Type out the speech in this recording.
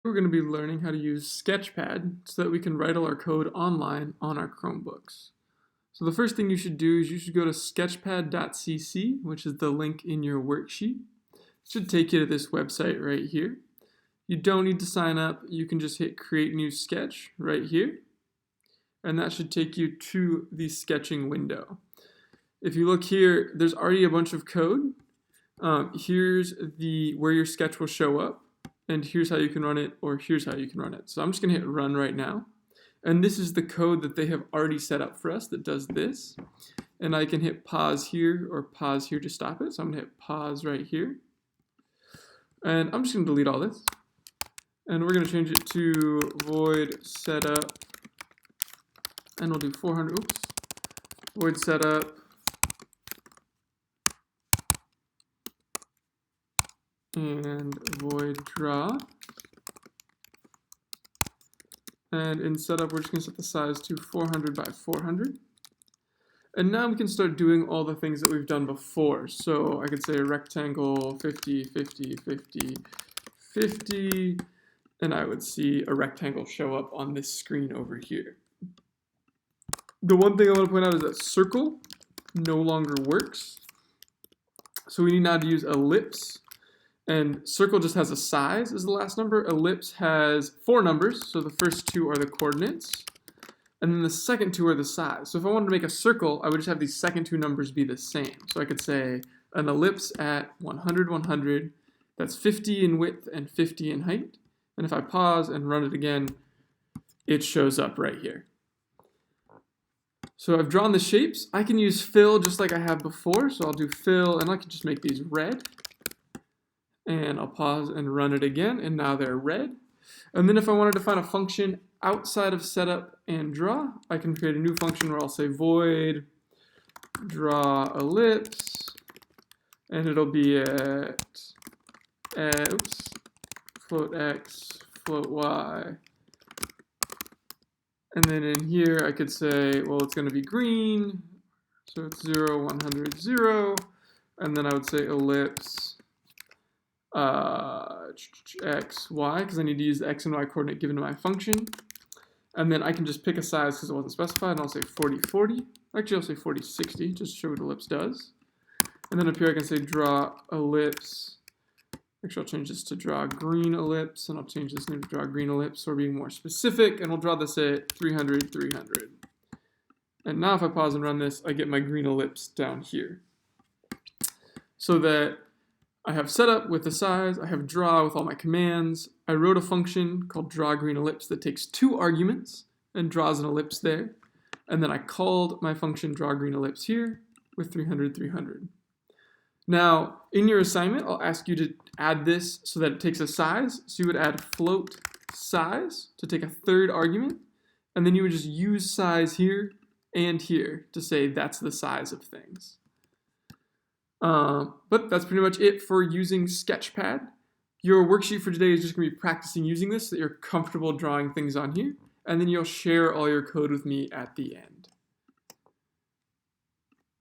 We're going to be learning how to use Sketchpad so that we can write all our code online on our Chromebooks. So the first thing you should do is you should go to sketchpad.cc, which is the link in your worksheet. It should take you to this website right here. You don't need to sign up. You can just hit Create New Sketch right here, and that should take you to the sketching window. If you look here, there's already a bunch of code. Here's where your sketch will show up, and here's how you can run it, or here's how you can run it. So I'm just going to hit Run right now. And this is the code that they have already set up for us that does this. And I can hit pause here or pause here to stop it. So I'm going to hit pause right here. And I'm just going to delete all this. And we're going to change it to void setup. And we'll do 400, void setup. And void draw. And in setup, we're just going to set the size to 400 by 400. And now we can start doing all the things that we've done before. So I could say rectangle 50, 50, 50, 50. And I would see a rectangle show up on this screen over here. The one thing I want to point out is that circle no longer works. So we need now to use ellipse. And circle just has a size as the last number. Ellipse has 4 numbers, so the first 2 are the coordinates. And then the second 2 are the size. So if I wanted to make a circle, I would just have these second 2 numbers be the same. So I could say an ellipse at 100, 100. That's 50 in width and 50 in height. And if I pause and run it again, it shows up right here. So I've drawn the shapes. I can use fill just like I have before. So I'll do fill, and I can just make these red. And I'll pause and run it again, and now they're red. And then if I wanted to find a function outside of setup and draw, I can create a new function where I'll say void draw ellipse, and it'll be at float x, float y. And then in here I could say, well, it's going to be green, so it's 0, 100, 0. And then I would say ellipse x, y, because I need to use the x and y coordinate given to my function. And then I can just pick a size because it wasn't specified, and I'll say 40, 40. Actually, I'll say 40, 60, just to show what ellipse does. And then up here I can say draw ellipse. Actually, I'll change this to draw green ellipse, and I'll change this name to draw green ellipse, so we're being more specific, and we'll draw this at 300, 300. And now if I pause and run this, I get my green ellipse down here. So that I have setup with the size, I have draw with all my commands. I wrote a function called draw green ellipse that takes 2 arguments and draws an ellipse there. And then I called my function draw green ellipse here with 300, 300. Now, in your assignment, I'll ask you to add this so that it takes a size. So you would add float size to take a 3rd argument. And then you would just use size here and here to say that's the size of things. But that's pretty much it for using Sketchpad. Your worksheet for today is just going to be practicing using this so that you're comfortable drawing things on here. And then you'll share all your code with me at the end.